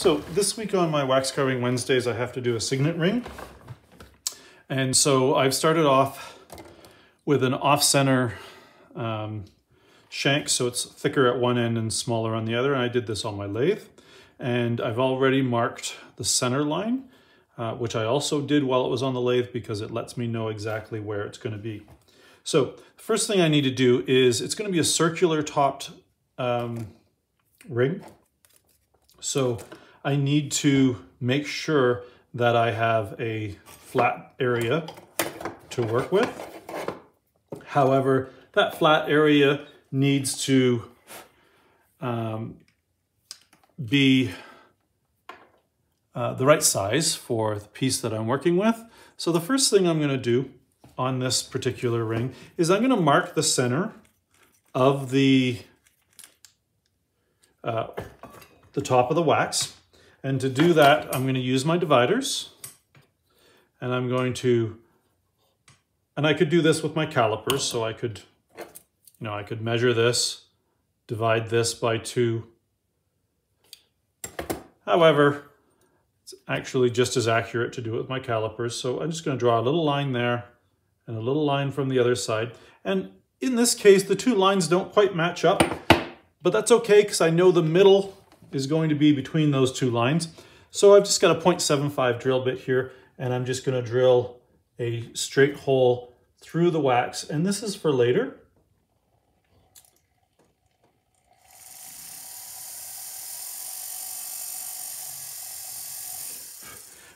So this week on my wax carving Wednesdays, I have to do a signet ring. And so I've started off with an off-center shank, so it's thicker at one end and smaller on the other. And I did this on my lathe. And I've already marked the center line, which I also did while it was on the lathe because it lets me know exactly where it's going to be. So the first thing I need to do is, it's going to be a circular topped ring. So I need to make sure that I have a flat area to work with. However, that flat area needs to be the right size for the piece that I'm working with. So the first thing I'm going to do on this particular ring is I'm going to mark the center of the top of the wax. And to do that, I'm going to use my dividers, and I'm going to, and I could do this with my calipers, so I could, I could measure this, divide this by 2. However, it's actually just as accurate to do it with my calipers. So I'm just going to draw a little line there and a little line from the other side. And in this case, the 2 lines don't quite match up, but that's okay because I know the middle is going to be between those 2 lines. So I've just got a 0.75 drill bit here, and I'm just going to drill a straight hole through the wax. And this is for later.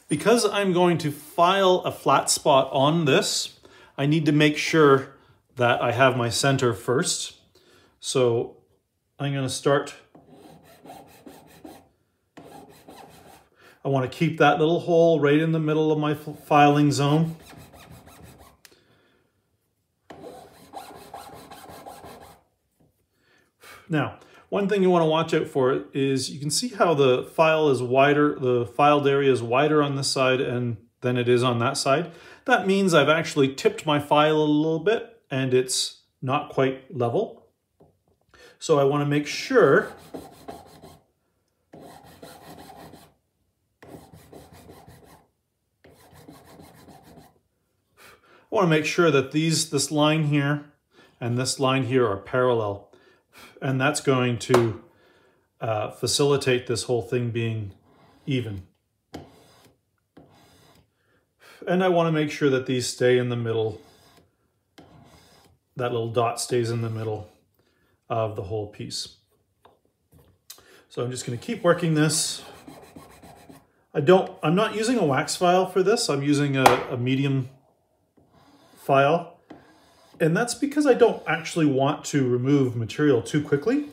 Because I'm going to file a flat spot on this, I need to make sure that I have my center first. So I'm going to start. I want to keep that little hole right in the middle of my filing zone. Now, one thing you want to watch out for is you can see how the file is wider, the filed area is wider on this side than it is on that side. That means I've actually tipped my file a little bit and it's not quite level. So I want to make sure that this line here and this line here are parallel. And that's going to facilitate this whole thing being even. And I want to make sure that these stay in the middle. That little dot stays in the middle of the whole piece. So I'm just going to keep working this. I'm not using a wax file for this. I'm using a medium file, and that's because I don't actually want to remove material too quickly.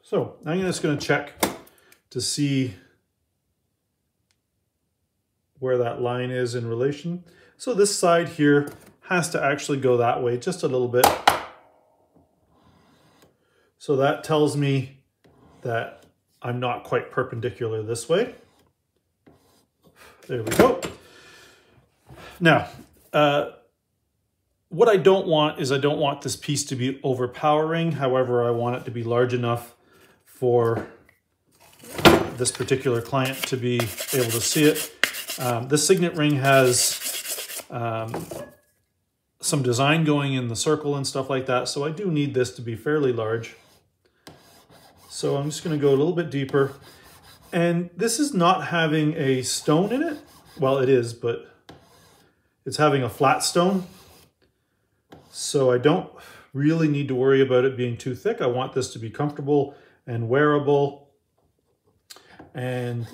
So I'm just going to check to see where that line is in relation. So this side here has to actually go that way just a little bit. So that tells me that I'm not quite perpendicular this way. There we go. Now, what I don't want is I don't want this piece to be overpowering. However, I want it to be large enough for this particular client to be able to see it. This signet ring has some design going in the circle and stuff like that, so I do need this to be fairly large. So I'm just going to go a little bit deeper. And this is not having a stone in it. Well, it is, but it's having a flat stone. So I don't really need to worry about it being too thick. I want this to be comfortable and wearable. And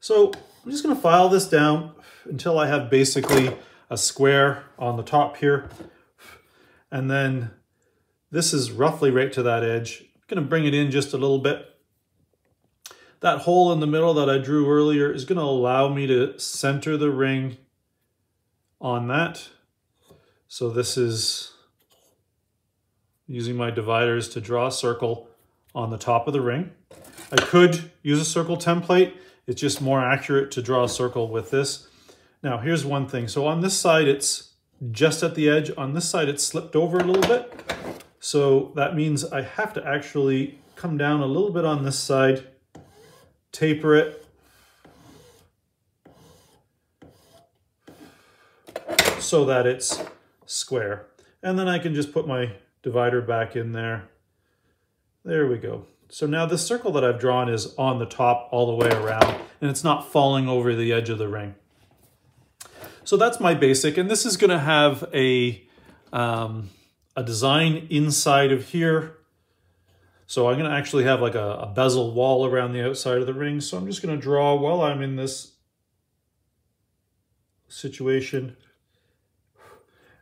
so I'm just going to file this down until I have basically a square on the top here. And then this is roughly right to that edge. I'm going to bring it in just a little bit. That hole in the middle that I drew earlier is going to allow me to center the ring on that. So this is using my dividers to draw a circle on the top of the ring. I could use a circle template. It's just more accurate to draw a circle with this. Now here's one thing. So on this side, it's just at the edge. On this side, it's slipped over a little bit. So that means I have to actually come down a little bit on this side, taper it, so that it's square. And then I can just put my divider back in there. There we go. So now this circle that I've drawn is on the top all the way around, and it's not falling over the edge of the ring. So that's my basic, and this is going to have a design inside of here. So I'm going to actually have like a bezel wall around the outside of the ring. So I'm just going to draw while I'm in this situation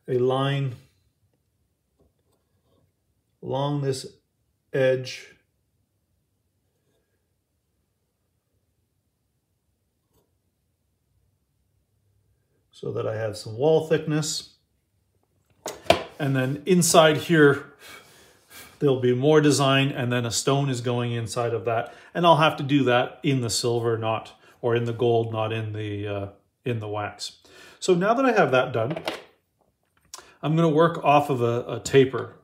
a line along this edge. So that I have some wall thickness. And then inside here, there'll be more design, and then a stone is going inside of that. And I'll have to do that in the silver, or in the gold, not in the wax. So now that I have that done, I'm going to work off of a taper.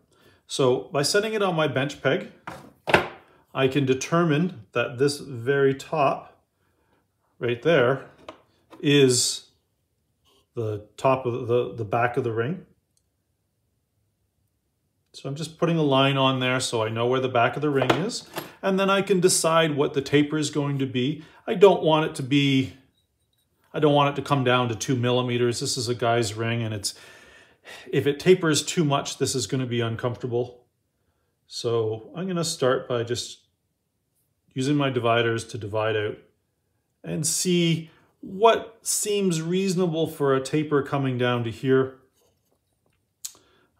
So by setting it on my bench peg, I can determine that this very top right there is the top of the back of the ring. So I'm just putting a line on there so I know where the back of the ring is. And then I can decide what the taper is going to be. I don't want it to come down to 2 millimeters. This is a guy's ring, and if it tapers too much, this is going to be uncomfortable. So I'm going to start by just using my dividers to divide out and see what seems reasonable for a taper coming down to here.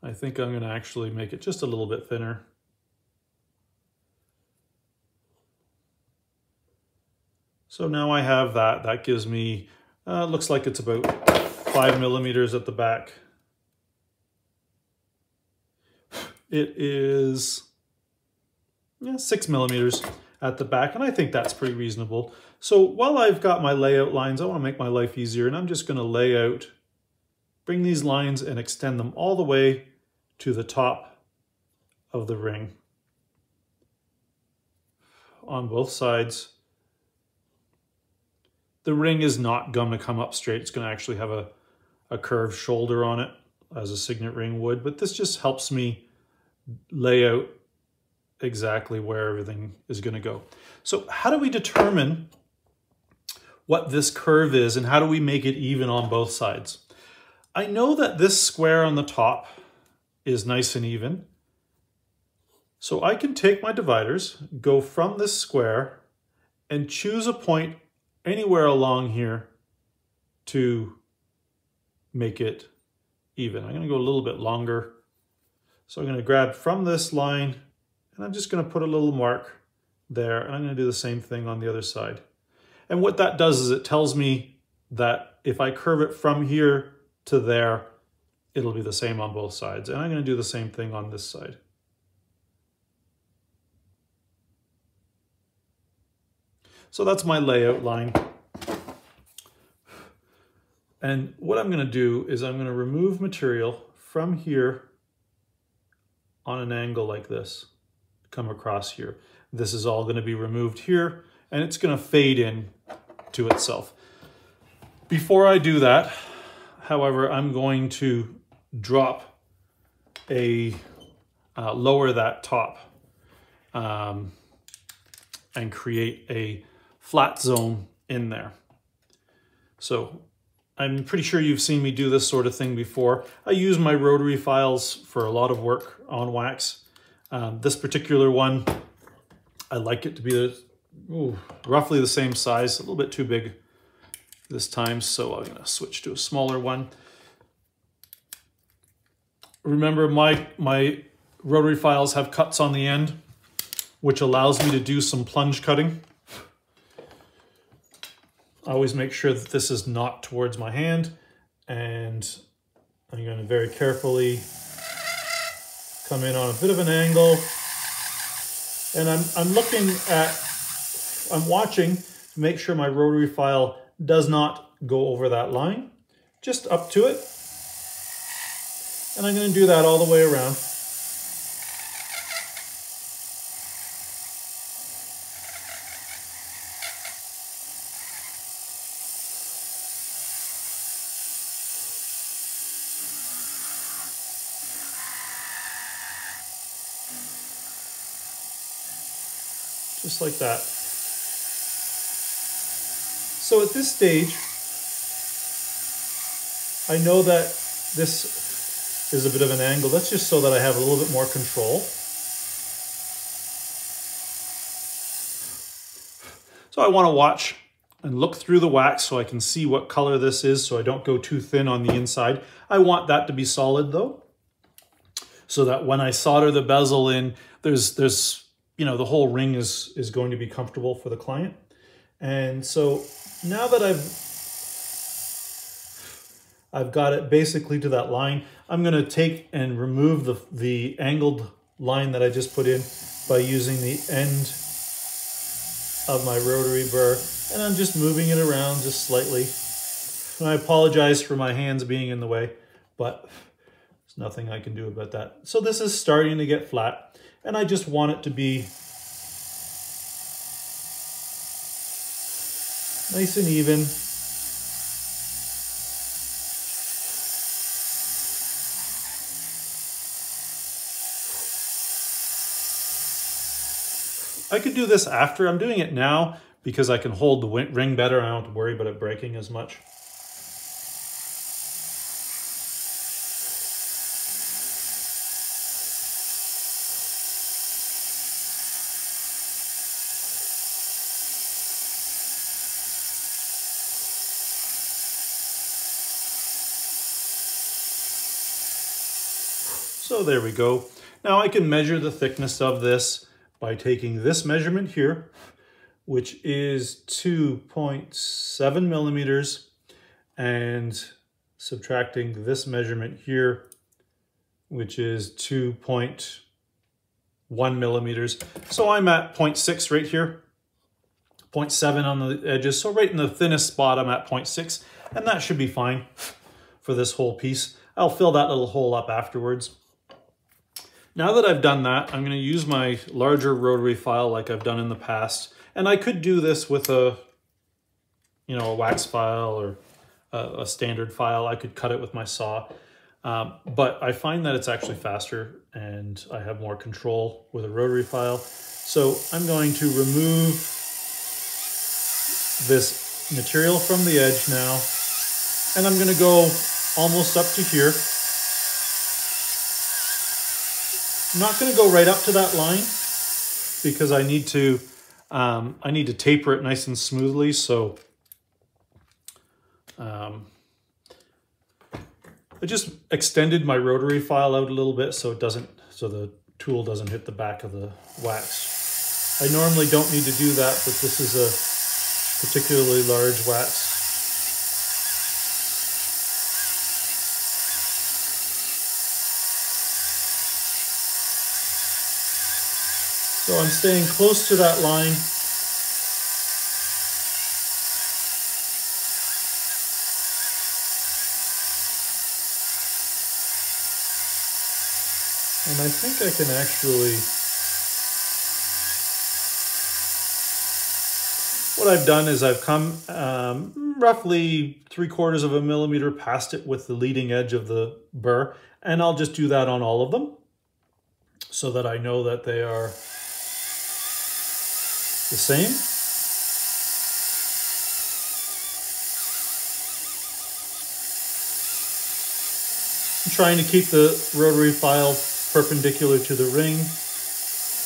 I think I'm going to actually make it just a little bit thinner. So now I have that. That gives me, looks like it's about 5 millimeters at the back. It is 6 millimeters at the back, and I think that's pretty reasonable. So while I've got my layout lines, I want to make my life easier, and I'm just going to lay out, bring these lines and extend them all the way to the top of the ring on both sides. The ring is not going to come up straight. It's going to actually have a curved shoulder on it, as a signet ring would, but this just helps me lay out exactly where everything is going to go. So how do we determine what this curve is, and how do we make it even on both sides? I know that this square on the top is nice and even. So I can take my dividers, go from this square, and choose a point anywhere along here to make it even. I'm going to go a little bit longer. So I'm going to grab from this line, and I'm just going to put a little mark there, and I'm going to do the same thing on the other side. And what that does is it tells me that if I curve it from here to there, it'll be the same on both sides. And I'm going to do the same thing on this side. So that's my layout line. And what I'm going to do is I'm going to remove material from here on an angle like this, come across here. This is all going to be removed here, and it's going to fade in to itself. Before I do that, however, I'm going to drop lower that top and create a flat zone in there. So I'm pretty sure you've seen me do this sort of thing before. I use my rotary files for a lot of work on wax. This particular one, I like it to be roughly the same size, a little bit too big this time, so I'm going to switch to a smaller one. Remember, my rotary files have cuts on the end, which allows me to do some plunge cutting. I always make sure that this is not towards my hand, and I'm going to very carefully come in on a bit of an angle. And I'm watching to make sure my rotary file does not go over that line, just up to it. And I'm going to do that all the way around. Just like that. So at this stage, I know that this is a bit of an angle. That's just so that I have a little bit more control. So I want to watch and look through the wax so I can see what color this is, so I don't go too thin on the inside. I want that to be solid though, so that when I solder the bezel in, there's you know, the whole ring is going to be comfortable for the client. And so now that I've got it basically to that line, I'm going to take and remove the angled line that I just put in by using the end of my rotary burr, and I'm just moving it around just slightly. And I apologize for my hands being in the way, but there's nothing I can do about that. So this is starting to get flat, and I just want it to be nice and even. I could do this after. I'm doing it now because I can hold the ring better. I don't have to worry about it breaking as much. So there we go. Now I can measure the thickness of this by taking this measurement here, which is 2.7 millimeters, and subtracting this measurement here, which is 2.1 millimeters. So I'm at 0.6 right here, 0.7 on the edges. So right in the thinnest spot, I'm at 0.6, and that should be fine for this whole piece. I'll fill that little hole up afterwards. Now that I've done that, I'm going to use my larger rotary file like I've done in the past. And I could do this with a wax file or a standard file. I could cut it with my saw. But I find that it's actually faster and I have more control with a rotary file. So I'm going to remove this material from the edge now. And I'm going to go almost up to here. I'm not going to go right up to that line because I need to taper it nice and smoothly. So I just extended my rotary file out a little bit so the tool doesn't hit the back of the wax. I normally don't need to do that, but this is a particularly large wax. So I'm staying close to that line. And I think I can actually, what I've done is I've come roughly 3/4 of a millimeter past it with the leading edge of the burr, and I'll just do that on all of them so that I know that they are the same. I'm trying to keep the rotary file perpendicular to the ring.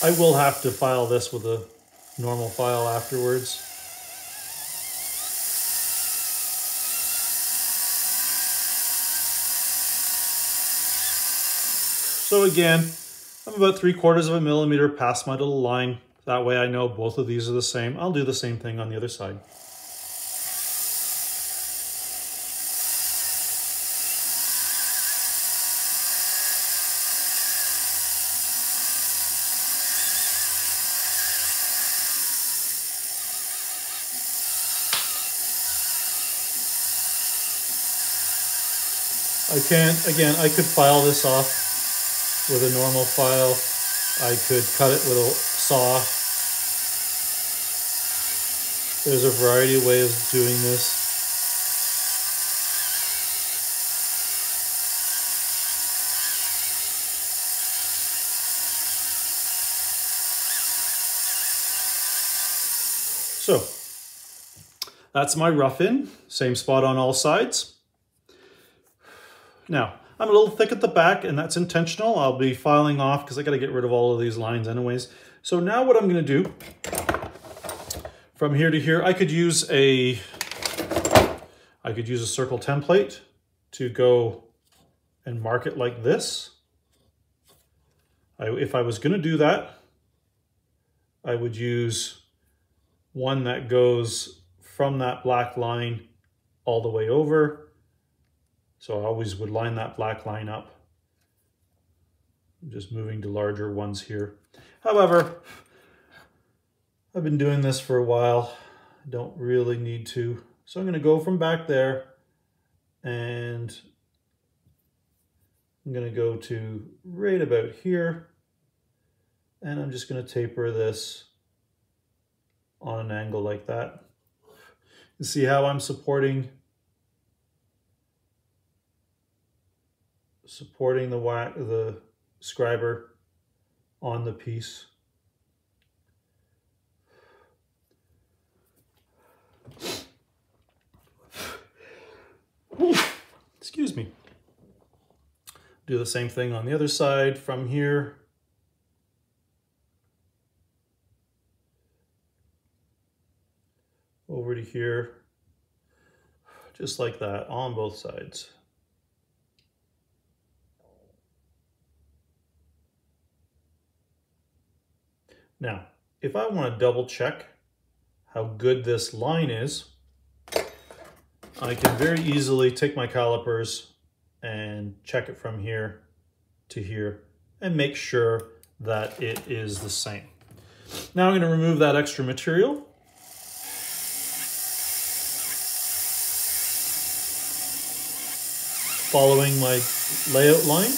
I will have to file this with a normal file afterwards. So again, I'm about 3/4 of a millimeter past my little line. That way I know both of these are the same. I'll do the same thing on the other side. Again, I could file this off with a normal file. I could cut it with a saw. There's a variety of ways of doing this. So that's my rough-in, same spot on all sides. Now, I'm a little thick at the back, and that's intentional. I'll be filing off because I got to get rid of all of these lines anyways. So now what I'm going to do, from here to here, I could use a circle template to go and mark it like this. If I was going to do that, I would use one that goes from that black line all the way over. So I always would line that black line up. I'm just moving to larger ones here. However, I've been doing this for a while. I don't really need to. So I'm going to go from back there, and I'm going to go to right about here, and I'm just going to taper this on an angle like that. You see how I'm supporting the scriber on the piece. Excuse me. Do the same thing on the other side from here. Over to here. Just like that on both sides. Now, if I want to double check how good this line is, I can very easily take my calipers and check it from here to here and make sure that it is the same. Now I'm going to remove that extra material. Following my layout line.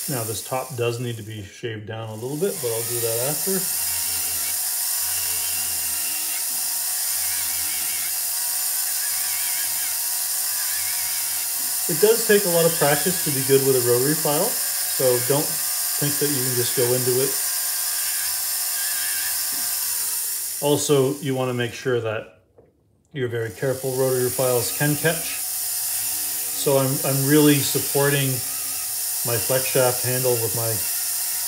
Now this top does need to be shaved down a little bit, but I'll do that after. It does take a lot of practice to be good with a rotary file, so don't think that you can just go into it. Also, you want to make sure that you're very careful. Rotary files can catch. So I'm really supporting my flex shaft handle with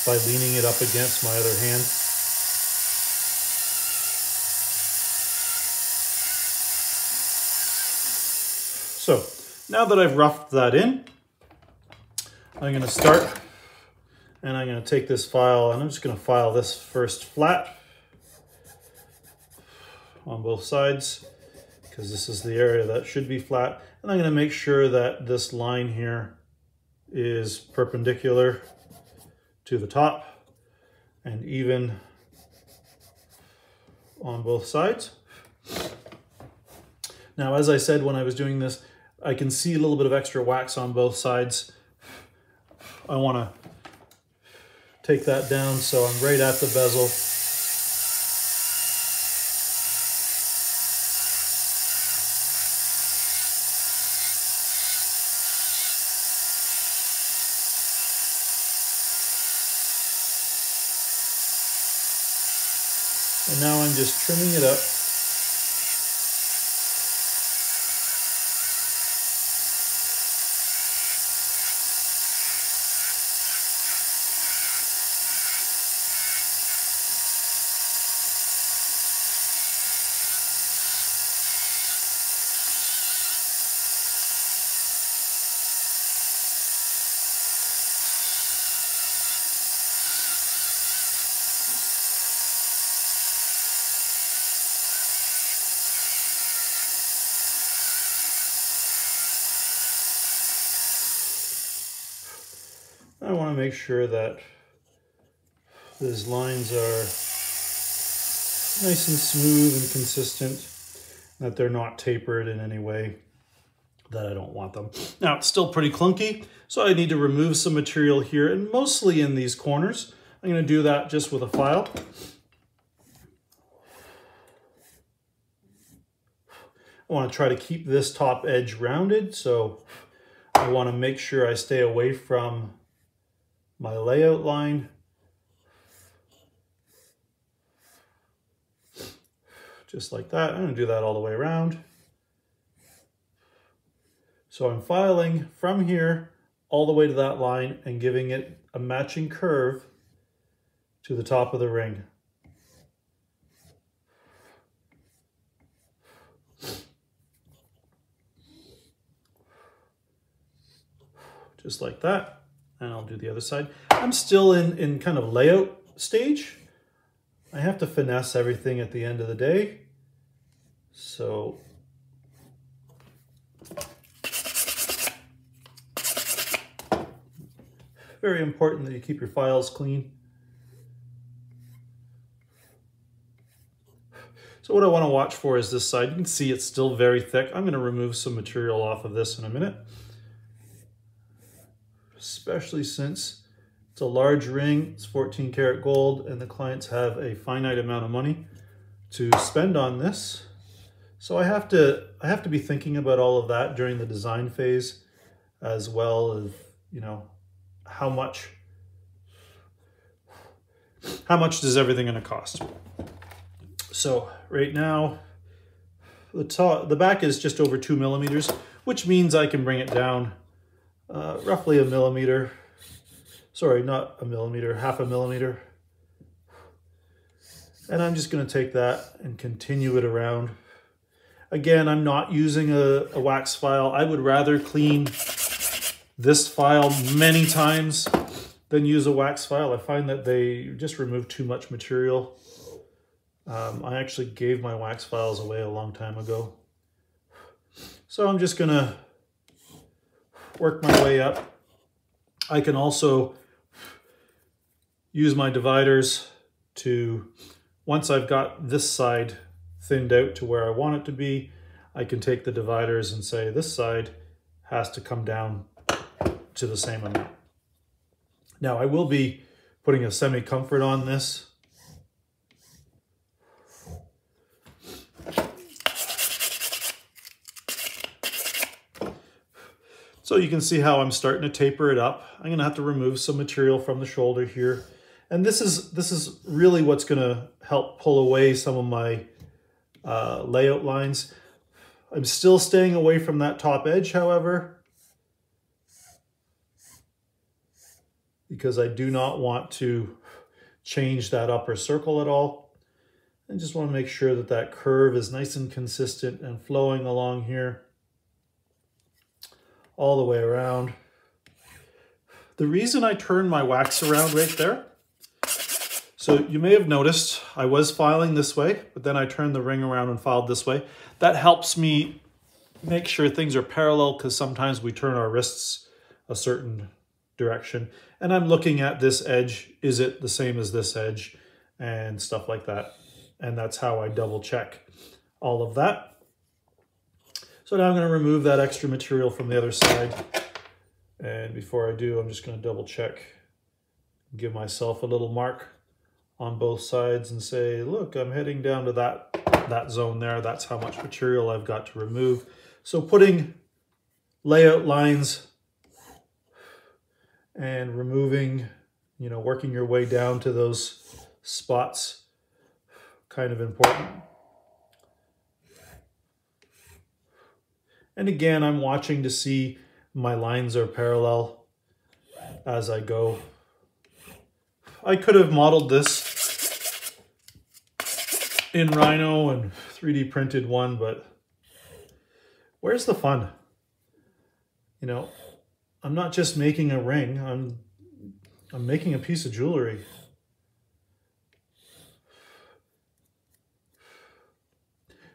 by leaning it up against my other hand. So now that I've roughed that in, I'm going to start, and I'm going to take this file and I'm just going to file this first flat on both sides, because this is the area that should be flat. And I'm going to make sure that this line here is perpendicular to the top and even on both sides. Now, as I said when I was doing this, I can see a little bit of extra wax on both sides. I want to take that down so I'm right at the bezel. And now I'm just trimming it up. I want to make sure that these lines are nice and smooth and consistent, that they're not tapered in any way that I don't want them. Now, it's still pretty clunky, so I need to remove some material here, and mostly in these corners. I'm going to do that just with a file. I want to try to keep this top edge rounded, so I want to make sure I stay away from my layout line. Just like that. I'm going to do that all the way around. So I'm filing from here all the way to that line and giving it a matching curve to the top of the ring. Just like that. And I'll do the other side. I'm still in kind of layout stage. I have to finesse everything at the end of the day. So very important that you keep your files clean. So what I want to watch for is this side. You can see it's still very thick. I'm going to remove some material off of this in a minute, especially since it's a large ring, it's 14 karat gold, and the clients have a finite amount of money to spend on this. So I have to be thinking about all of that during the design phase, as well as, you know, how much does everything going to cost. So right now, the back is just over 2 millimeters, which means I can bring it down roughly a millimeter. Sorry, not a millimeter, half a millimeter. And I'm just going to take that and continue it around. Again, I'm not using a wax file. I would rather clean this file many times than use a wax file. I find that they just remove too much material. I actually gave my wax files away a long time ago. So I'm just going to work my way up. I can also use my dividers to, once I've got this side thinned out to where I want it to be, I can take the dividers and say this side has to come down to the same amount. Now I will be putting a semi-comfort on this. So you can see how I'm starting to taper it up. I'm going to have to remove some material from the shoulder here. And this is really what's going to help pull away some of my layout lines. I'm still staying away from that top edge, however, because I do not want to change that upper circle at all. I just want to make sure that that curve is nice and consistent and flowing along here all the way around. The reason I turn my wax around right there, so you may have noticed I was filing this way, but then I turned the ring around and filed this way. That helps me make sure things are parallel, because sometimes we turn our wrists a certain direction. And I'm looking at this edge, is it the same as this edge, and stuff like that. And that's how I double check all of that. So now I'm going to remove that extra material from the other side. And before I do, I'm just going to double check, give myself a little mark on both sides and say, look, I'm heading down to that zone there. That's how much material I've got to remove. So putting layout lines and removing, you know, working your way down to those spots, kind of important. And again, I'm watching to see my lines are parallel as I go. I could have modeled this in Rhino and 3D printed one, but where's the fun? You know, I'm not just making a ring, I'm making a piece of jewelry.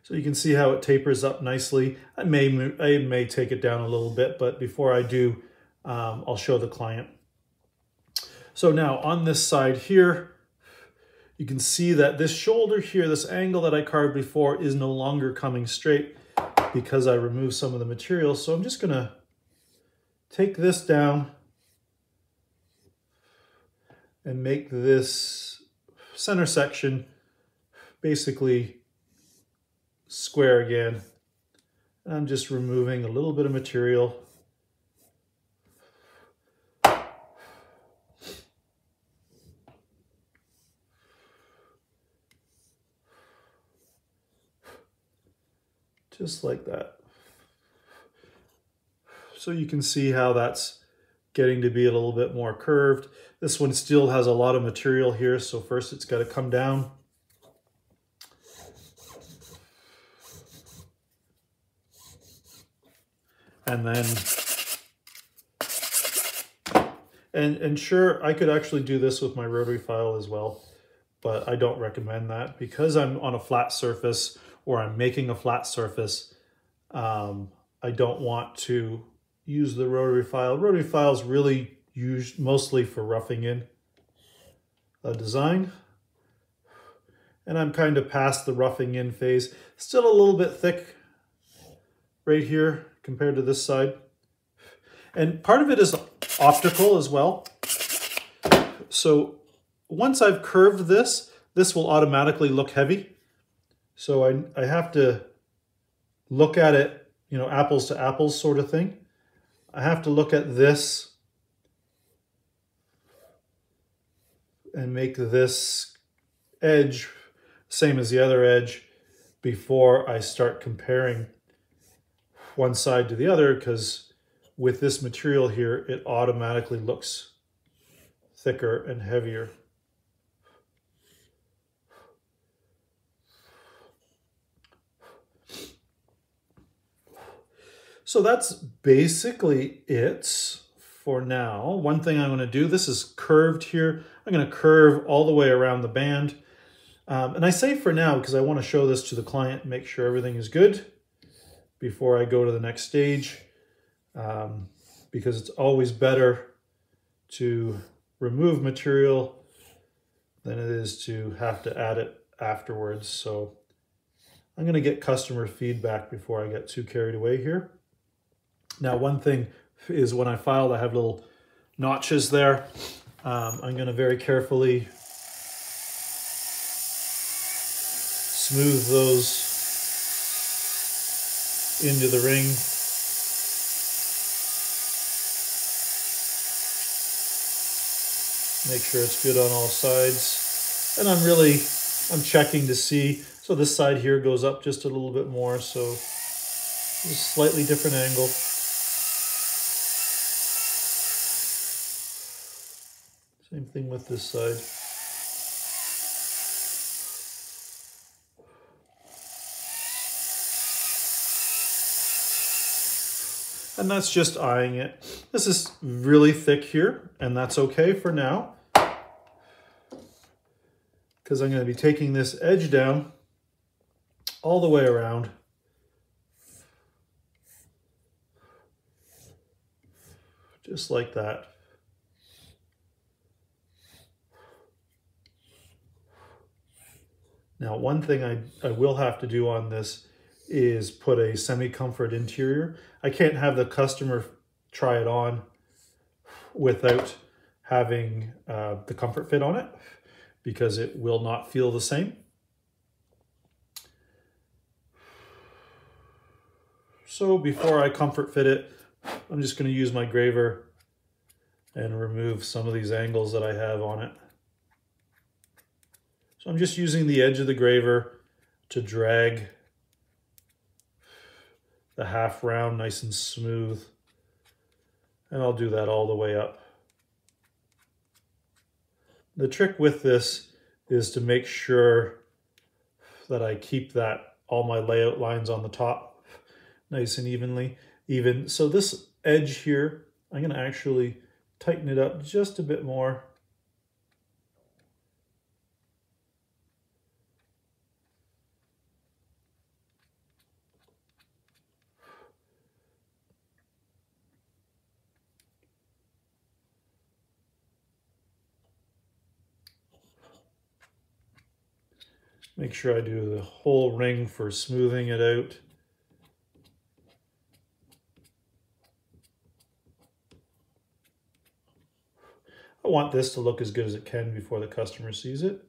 So you can see how it tapers up nicely. I may take it down a little bit, but before I do, I'll show the client So now on this side here, you can see that this shoulder here, this angle that I carved before, is no longer coming straight because I removed some of the material. So I'm just gonna take this down and make this center section basically square again. I'm just removing a little bit of material. Just like that. So you can see how that's getting to be a little bit more curved. This one still has a lot of material here, so first it's got to come down. And then, and sure, I could actually do this with my rotary file as well, but I don't recommend that because I'm on a flat surface or I'm making a flat surface. I don't want to use the rotary file. Rotary file is really used mostly for roughing in a design. And I'm kind of past the roughing in phase. Still a little bit thick right here compared to this side. And part of it is optical as well. So once I've curved this, this will automatically look heavy. So I have to look at it, you know, apples to apples sort of thing. I have to look at this and make this edge same as the other edge before I start comparing one side to the other, because with this material here, it automatically looks thicker and heavier. So that's basically it for now. One thing I'm going to do, this is curved here. I'm going to curve all the way around the band. And I say for now because I want to show this to the client, make sure everything is good before I go to the next stage. Because it's always better to remove material than it is to have to add it afterwards. So I'm going to get customer feedback before I get too carried away here. Now, one thing is when I filed, I have little notches there. I'm going to very carefully smooth those into the ring. Make sure it's good on all sides. And I'm checking to see. So this side here goes up just a little bit more. So just a slightly different angle. Same thing with this side. And that's just eyeing it. This is really thick here, and that's okay for now, because I'm going to be taking this edge down all the way around. Just like that. Now, one thing I will have to do on this is put a semi-comfort interior. I can't have the customer try it on without having the comfort fit on it, because it will not feel the same. So before I comfort fit it, I'm just going to use my graver and remove some of these angles that I have on it. So I'm just using the edge of the graver to drag the half round nice and smooth. And I'll do that all the way up. The trick with this is to make sure that I keep all my layout lines on the top nice and even. So this edge here, I'm going to actually tighten it up just a bit more. make sure I do the whole ring for smoothing it out. I want this to look as good as it can before the customer sees it.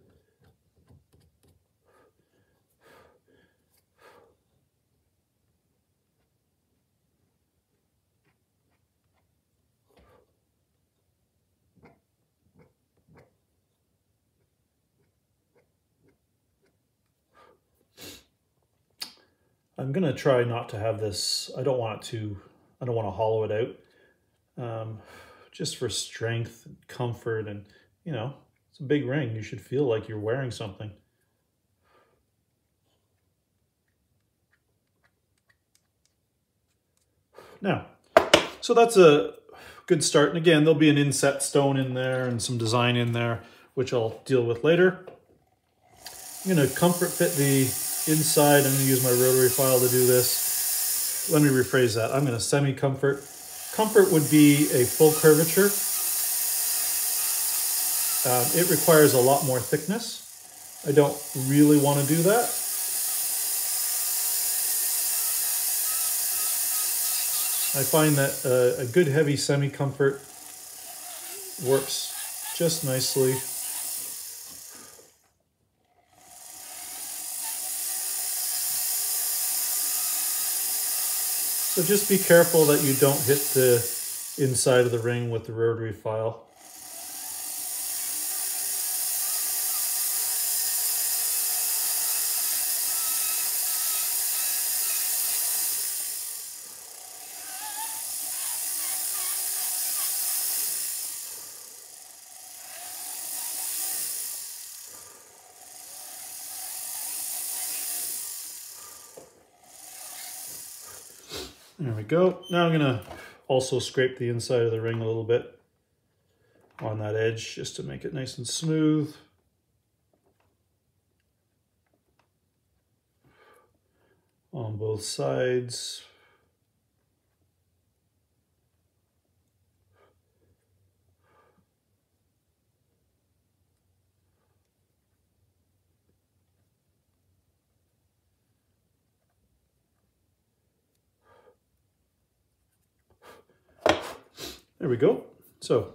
I'm going to try not to have this, I don't want to hollow it out. Just for strength and comfort, and you know, it's a big ring. You should feel like you're wearing something. Now, so that's a good start. And again, there'll be an inset stone in there and some design in there, which I'll deal with later. I'm going to comfort fit the inside. I'm going to use my rotary file to do this. Let me rephrase that. I'm going to semi-comfort. Comfort would be a full curvature. It requires a lot more thickness. I don't really want to do that. I find that a good heavy semi-comfort works just nicely. So just be careful that you don't hit the inside of the ring with the rotary file. There we go. Now I'm going to also scrape the inside of the ring a little bit on that edge just to make it nice and smooth. On both sides. There we go. So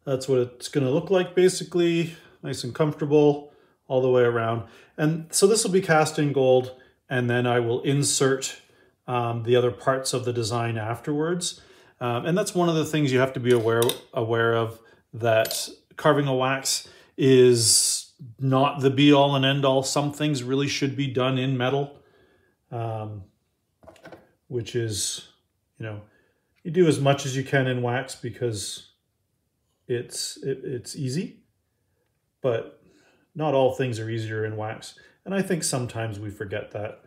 that's what it's going to look like, basically. Nice and comfortable all the way around. And so this will be cast in gold, and then I will insert the other parts of the design afterwards. And that's one of the things you have to be aware of, that carving a wax is not the be-all and end-all. Some things really should be done in metal, which is, you know, you do as much as you can in wax because it's easy, but not all things are easier in wax. And I think sometimes we forget that.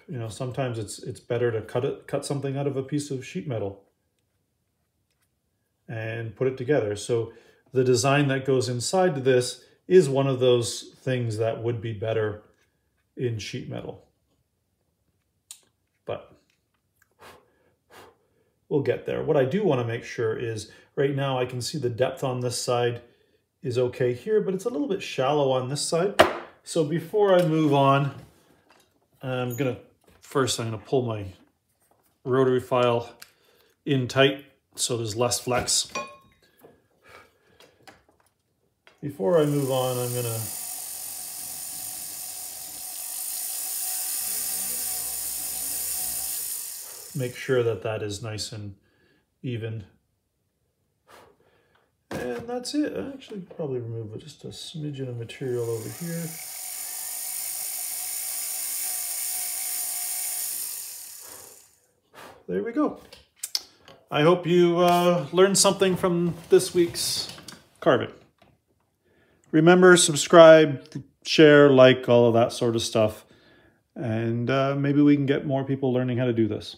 You know, sometimes it's better to cut something out of a piece of sheet metal and put it together. So the design that goes inside this is one of those things that would be better in sheet metal. But we'll get there. What I do want to make sure is, right now I can see the depth on this side is okay here, but it's a little bit shallow on this side. So before I move on, I'm going to pull my rotary file in tight so there's less flex. Before I move on, I'm going to make sure that that is nice and even. And that's it. I actually probably remove just a smidgen of material over here. There we go. I hope you learned something from this week's carving. Remember, subscribe, share, like, all of that sort of stuff. And maybe we can get more people learning how to do this.